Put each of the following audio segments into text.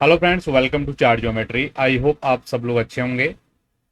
Hello friends, welcome to chart geometry. I hope आप सब लोग अच्छे होंगे।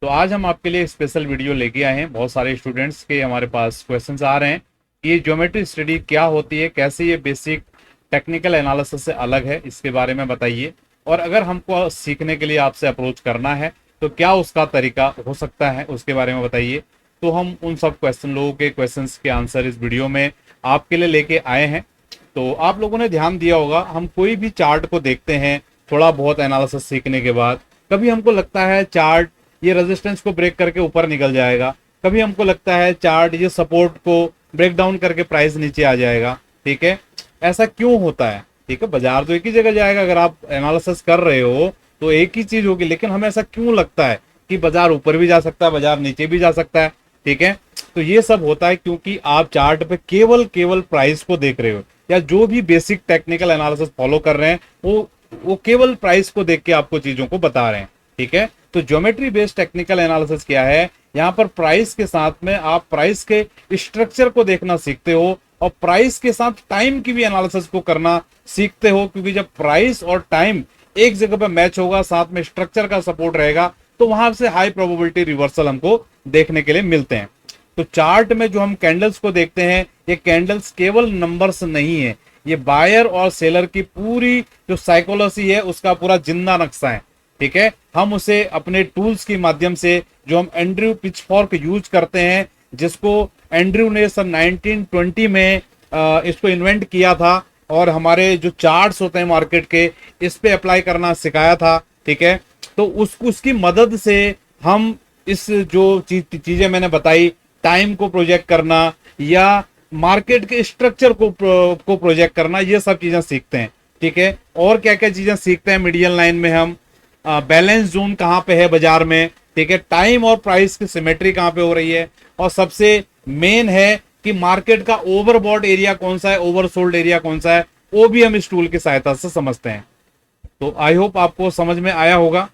तो आज हम आपके लिए स्पेशल वीडियो लेके आए हैं। बहुत सारे स्टूडेंट्स के हमारे पास क्वेश्चंस आ रहे हैं कि ये ज्योमेट्री स्टडी क्या होती है, कैसे ये बेसिक टेक्निकल एनालिसिस से अलग है, इसके बारे में बताइए। और अगर हमको सीखने के लिए आपसे अप्रोच करना है तो क्या उसका तरीका हो सकता है, उसके बारे में बताइए। तो हम उन सब लोगों के क्वेश्चंस के आंसर इस वीडियो में आपके लिए लेके आए हैं। तो आप लोगों ने ध्यान दिया होगा, हम कोई भी चार्ट को देखते हैं थोड़ा बहुत एनालिसिस सीखने के बाद, कभी हमको लगता है चार्ट ये रेजिस्टेंस को ब्रेक करके ऊपर निकल जाएगा, कभी हमको लगता है चार्ट ये सपोर्ट को ब्रेक डाउन करके प्राइस नीचे आ जाएगा। ठीक है, ऐसा क्यों होता है? ठीक है, बाजार तो एक ही जगह जाएगा, अगर आप एनालिसिस कर रहे हो तो एक ही चीज होगी, लेकिन हमें ऐसा क्यों लगता है कि बाजार ऊपर भी जा सकता है, बाजार नीचे भी जा सकता है? ठीक है, तो ये सब होता है क्योंकि आप चार्ट पे केवल केवल प्राइस को देख रहे हो, या जो भी बेसिक टेक्निकल एनालिसिस फॉलो कर रहे हैं वो केवल प्राइस को देख के आपको चीजों को बता रहे हैं। ठीक है, तो ज्योमेट्री बेस्ड टेक्निकल एनालिसिस क्या है? यहाँ पर प्राइस के साथ में आप प्राइस के स्ट्रक्चर को देखना सीखते हो और प्राइस के साथ टाइम की भी एनालिसिस को करना सीखते हो, क्योंकि जब प्राइस और टाइम एक जगह पे मैच होगा, साथ में स्ट्रक्चर का सपोर्ट रहेगा, तो वहां से हाई प्रोबेबिलिटी रिवर्सल हमको देखने के लिए मिलते हैं। तो चार्ट में जो हम कैंडल्स को देखते हैं, ये कैंडल्स केवल नंबर्स नहीं है, ये बायर और सेलर की पूरी जो साइकोलॉजी है उसका पूरा जिंदा नक्शा है। ठीक है, हम उसे अपने टूल्स के माध्यम से, जो हम एंड्रयू पिचफॉर्क यूज करते हैं, जिसको एंड्रयू ने सन 1920 में इसको इन्वेंट किया था, और हमारे जो चार्ट्स होते हैं मार्केट के, इस पे अप्लाई करना सिखाया था। ठीक है, तो उसकी मदद से हम इस जो चीजें मैंने बताई, टाइम को प्रोजेक्ट करना या मार्केट के स्ट्रक्चर को प्रोजेक्ट करना, ये सब चीजें सीखते हैं। ठीक है, और क्या क्या चीजें सीखते हैं मीडियन लाइन में हम, बैलेंस जोन कहाँ पे है बाजार में। ठीक है, टाइम और प्राइस की सिमेट्री कहाँ पे हो रही है, और सबसे मेन है कि मार्केट का ओवरबॉट एरिया कौन सा है, ओवरसोल्ड एरिया कौन सा है, वो भी हम इस टूल की सहायता से समझते हैं। तो आई होप आपको समझ में आया होगा।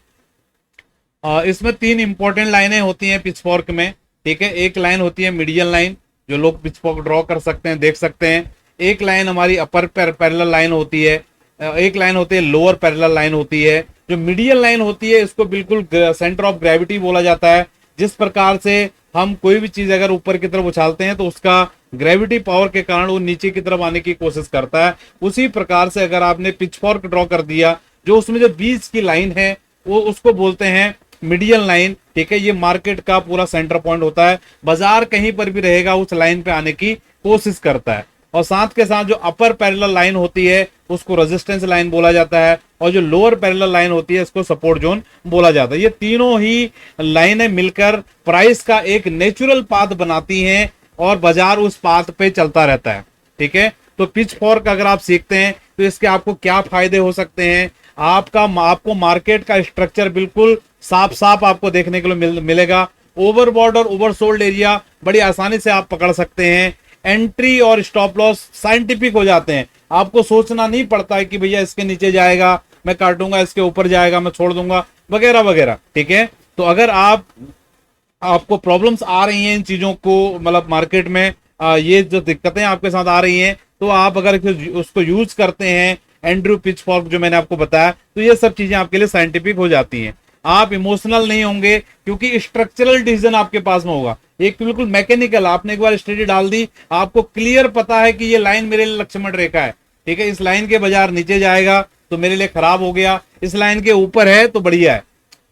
इसमें तीन इंपॉर्टेंट लाइनें होती हैं पिचफॉर्क में। ठीक है, एक लाइन होती है मीडियन लाइन, जो लोग पिचफॉर्क ड्रॉ कर सकते हैं, देख सकते हैं। एक लाइन हमारी अपर पैरेलल लाइन होती है, एक लाइन होती है लोअर पैरेलल लाइन होती है। जो मीडियन लाइन होती है इसको बिल्कुल सेंटर ऑफ ग्रेविटी बोला जाता है। जिस प्रकार से हम कोई भी चीज अगर ऊपर की तरफ उछालते हैं तो उसका ग्रेविटी पावर के कारण वो नीचे की तरफ आने की कोशिश करता है, उसी प्रकार से अगर आपने पिचफॉर्क ड्रॉ कर दिया, जो उसमें जो बीच की लाइन है वो उसको बोलते हैं मीडियन लाइन। ठीक है, ये मार्केट का पूरा सेंटर पॉइंट होता है, बाजार कहीं पर भी रहेगा उस लाइन पे आने की कोशिश करता है। और साथ के साथ जो अपर पैरेलल लाइन होती है उसको रेजिस्टेंस लाइन बोला जाता है, और जो लोअर पैरेलल लाइन होती है इसको सपोर्ट जोन बोला जाता है। ये तीनों ही लाइनें मिलकर प्राइस का एक नेचुरल पाथ बनाती हैं और बाजार उस पाथ पे चलता रहता है। ठीक है, तो पिच फॉर्क अगर आप सीखते हैं तो इसके आपको क्या फायदे हो सकते हैं? आपको मार्केट का स्ट्रक्चर बिल्कुल साफ साफ आपको देखने के लिए मिलेगा। ओवरबॉट और ओवरसोल्ड एरिया बड़ी आसानी से आप पकड़ सकते हैं। एंट्री और स्टॉप लॉस साइंटिफिक हो जाते हैं, आपको सोचना नहीं पड़ता है कि भैया इसके नीचे जाएगा मैं काटूंगा, इसके ऊपर जाएगा मैं छोड़ दूंगा, वगैरह वगैरह। ठीक है, तो अगर आपको प्रॉब्लम्स आ रही हैं इन चीजों को, मतलब मार्केट में ये जो दिक्कतें आपके साथ आ रही हैं, तो आप अगर उसको यूज करते हैं एंड्रयू पिचफॉर्क जो मैंने आपको बताया, तो ये सब चीजें आपके लिए साइंटिफिक हो जाती हैं। आप इमोशनल नहीं होंगे क्योंकि स्ट्रक्चरल डिसीजन आपके पास में होगा, एक बिल्कुल मैकेनिकल। आपने एक बार स्टडी डाल दी, आपको क्लियर पता है कि ये लाइन मेरे लिए लक्ष्मण रेखा है। ठीक है, इस लाइन के बाजार नीचे जाएगा तो मेरे लिए खराब हो गया, इस लाइन के ऊपर है तो बढ़िया है।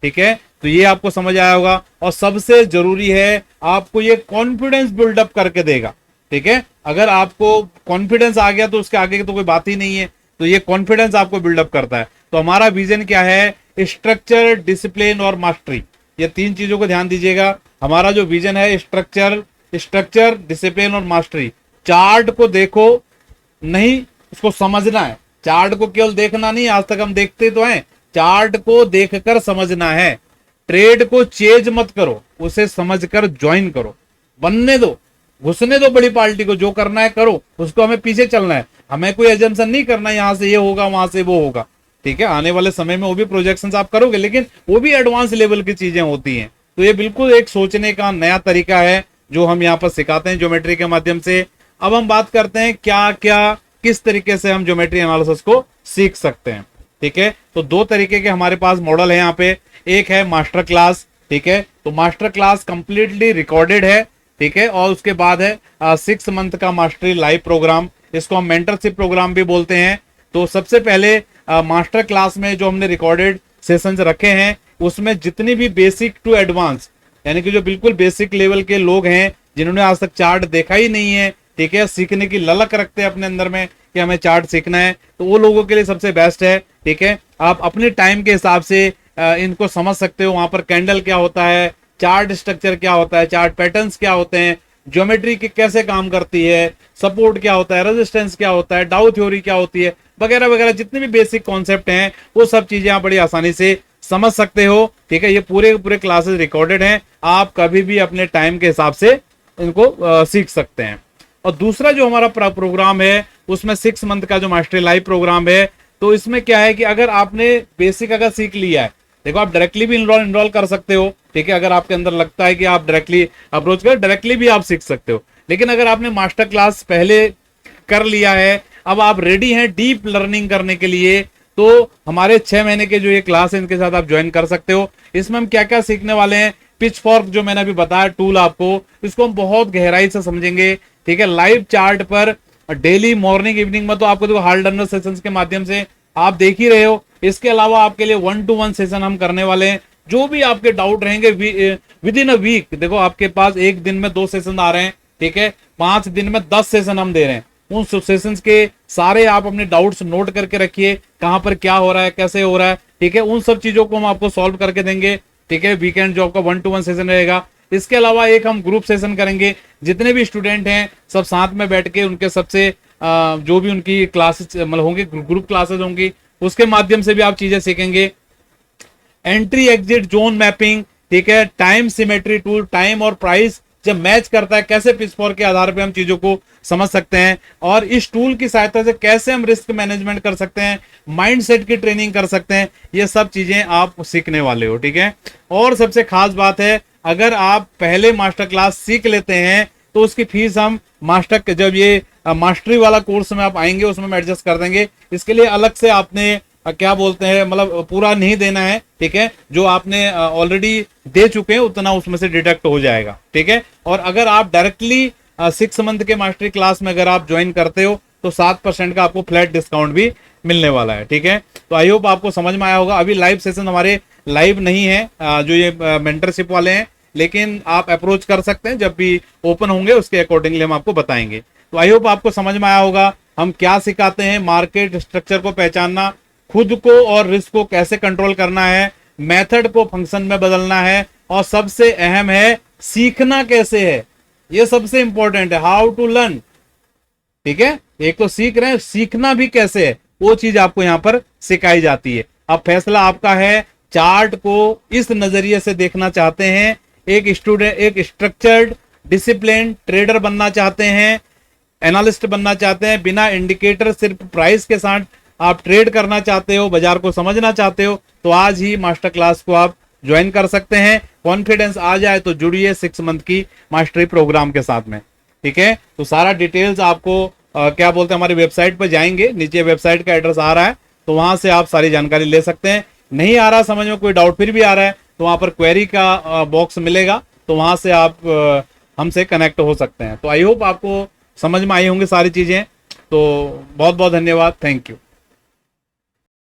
ठीक है, तो ये आपको समझ आया होगा। और सबसे जरूरी है, आपको ये कॉन्फिडेंस बिल्डअप करके देगा। ठीक है, अगर आपको कॉन्फिडेंस आ गया तो उसके आगे की तो कोई बात ही नहीं है, तो ये कॉन्फिडेंस आपको बिल्डअप करता है। तो हमारा विजन क्या है? स्ट्रक्चर, डिसिप्लिन और मास्टरी, ये तीन चीजों को ध्यान दीजिएगा। हमारा जो विजन है, स्ट्रक्चर, डिसिप्लिन और मास्टरी। चार्ट को देखो नहीं, उसको समझना है। चार्ट को केवल देखना नहीं, आज तक हम देखते तो हैं, चार्ट को देखकर समझना है। ट्रेड को चेज मत करो, उसे समझकर ज्वाइन करो। बनने दो, घुसने दो बड़ी पार्टी को, जो करना है करो, उसको हमें पीछे चलना है। हमें कोई एजम्पशन नहीं करना यहां से ये होगा वहां से वो होगा। ठीक है, आने वाले समय में वो भी प्रोजेक्शंस आप करोगे, लेकिन वो भी एडवांस लेवल की चीजें होती हैं। तो ये बिल्कुल एक सोचने का नया तरीका है जो हम यहाँ पर सिखाते हैं ज्योमेट्री के माध्यम से। अब हम बात करते हैं क्या क्या किस तरीके से हम ज्योमेट्री एनालिसिस को सीख सकते हैं। ठीक है। तो दो तरीके के हमारे पास मॉडल है यहाँ पे। एक है मास्टर क्लास, ठीक है। तो मास्टर क्लास कंप्लीटली रिकॉर्डेड है, ठीक है। और उसके बाद है 6 मंथ का मास्टरी लाइव प्रोग्राम, इसको हम मेंटरशिप प्रोग्राम भी बोलते हैं। तो सबसे पहले मास्टर क्लास में जो हमने रिकॉर्डेड सेशंस रखे हैं उसमें जितनी भी बेसिक टू एडवांस, यानी कि जो बिल्कुल बेसिक लेवल के लोग हैं जिन्होंने आज तक चार्ट देखा ही नहीं है, ठीक है, सीखने की ललक रखते हैं अपने अंदर में कि हमें चार्ट सीखना है, तो वो लोगों के लिए सबसे बेस्ट है, ठीक है। आप अपने टाइम के हिसाब से इनको समझ सकते हो। वहां पर कैंडल क्या होता है, चार्ट स्ट्रक्चर क्या होता है, चार्ट पैटर्न्स क्या होते हैं, ज्योमेट्री की कैसे काम करती है, सपोर्ट क्या होता है, रेजिस्टेंस क्या होता है, डाउ थ्योरी क्या होती है, वगैरह वगैरह जितने भी बेसिक कॉन्सेप्ट हैं वो सब चीजें आप बड़ी आसानी से समझ सकते हो, ठीक है। ये पूरे पूरे क्लासेस रिकॉर्डेड हैं, आप कभी भी अपने टाइम के हिसाब से इनको सीख सकते हैं। और दूसरा जो हमारा प्रोग्राम है उसमें 6 मंथ का जो मास्टरी लाइव प्रोग्राम है, तो इसमें क्या है कि अगर आपने बेसिक अगर सीख लिया है, देखो आप डायरेक्टली भी इनरोल कर सकते हो, ठीक है। अगर आपके अंदर लगता है कि आप डायरेक्टली अप्रोच कर, डायरेक्टली भी आप सीख सकते हो। लेकिन अगर आपने मास्टर क्लास पहले कर लिया है, अब आप रेडी हैं डीप लर्निंग करने के लिए, तो हमारे 6 महीने के जो ये क्लास है इनके साथ आप ज्वाइन कर सकते हो। इसमें हम क्या क्या सीखने वाले हैं, पिच फॉर्क जो मैंने अभी बताया टूल आपको, इसको हम बहुत गहराई से समझेंगे, ठीक है। लाइव चार्ट पर डेली मॉर्निंग इवनिंग में तो आपको देखो हार्ड लर्नर सेशंस के माध्यम से आप देख ही रहे हो। इसके अलावा आपके लिए 1-to-1 सेशन हम करने वाले हैं। जो भी आपके डाउट रहेंगे विद इन अ वीक, देखो आपके पास एक दिन में 2 सेशन आ रहे हैं, ठीक है, 5 दिन में 10 सेशन हम दे रहे हैं। उन सेशंस के सारे आप अपने डाउट्स नोट करके रखिए, कहां पर क्या हो रहा है, कैसे हो रहा है, ठीक है। उन सब चीजों को हम आपको सॉल्व करके देंगे, ठीक है। वीकेंड जो आपका 1-to-1 सेशन रहेगा। इसके अलावा एक हम ग्रुप सेशन करेंगे, जितने भी स्टूडेंट हैं सब साथ में बैठ के उनके सबसे जो भी उनकी क्लासेस मतलब होंगे, ग्रुप क्लासेस होंगी, उसके माध्यम से भी आप चीजें सीखेंगे। एंट्री एग्जिट जोन मैपिंग, ठीक है, टाइम सिमेट्री टूल, टाइम और प्राइस जब मैच करता है कैसे पिच फॉर के आधार पे हम चीजों को समझ सकते हैं, और इस टूल की सहायता से कैसे हम रिस्क मैनेजमेंट कर सकते हैं, माइंडसेट की ट्रेनिंग कर सकते हैं, ये सब चीजें आप सीखने वाले हो, ठीक है। और सबसे खास बात है, अगर आप पहले मास्टर क्लास सीख लेते हैं तो उसकी फीस हम मास्टर जब ये मास्टरी वाला कोर्स में आप आएंगे उसमें हम एडजस्ट कर देंगे। इसके लिए अलग से आपने क्या बोलते हैं मतलब पूरा नहीं देना है, ठीक है। जो आपने ऑलरेडी दे चुके हैं उतना उसमें से डिडक्ट हो जाएगा, ठीक है। और अगर आप डायरेक्टली 6 मंथ के मास्टरी क्लास में अगर आप ज्वाइन करते हो तो 7% का आपको फ्लैट डिस्काउंट भी मिलने वाला है, ठीक है। तो आई होप आपको समझ में आया होगा। अभी लाइव सेशन हमारे लाइव नहीं है जो ये मेंटरशिप वाले हैं, लेकिन आप अप्रोच कर सकते हैं, जब भी ओपन होंगे उसके अकॉर्डिंगली हम आपको बताएंगे। तो आई होप आपको समझ में आया होगा हम क्या सिखाते हैं, मार्केट स्ट्रक्चर को पहचानना, खुद को और रिस्क को कैसे कंट्रोल करना है, मेथड को फंक्शन में बदलना है, और सबसे अहम है सीखना कैसे है, ये सबसे इंपॉर्टेंट है, हाउ टू लर्न, ठीक है। एक तो सीख रहे हैं, सीखना भी कैसे है वो चीज आपको यहाँ पर सिखाई जाती है। अब फैसला आपका है, चार्ट को इस नजरिए से देखना चाहते हैं, एक स्टूडेंट एक स्ट्रक्चर्ड डिसिप्लिन ट्रेडर बनना चाहते हैं, एनालिस्ट बनना चाहते हैं, बिना इंडिकेटर सिर्फ प्राइस के साथ आप ट्रेड करना चाहते हो, बाजार को समझना चाहते हो, तो आज ही मास्टर क्लास को आप ज्वाइन कर सकते हैं। कॉन्फिडेंस आ जाए तो जुड़िए 6 मंथ की मास्टरी प्रोग्राम के साथ में, ठीक है। तो सारा डिटेल्स आपको क्या बोलते हैं हमारी वेबसाइट पर जाएंगे, नीचे वेबसाइट का एड्रेस आ रहा है, तो वहां से आप सारी जानकारी ले सकते हैं। नहीं आ रहा समझ में, कोई डाउट फिर भी आ रहा है, तो वहां पर क्वेरी का बॉक्स मिलेगा, तो वहां से आप हमसे कनेक्ट हो सकते हैं। तो आई होप आपको समझ में आई होंगी सारी चीजें। तो बहुत बहुत धन्यवाद, थैंक यू।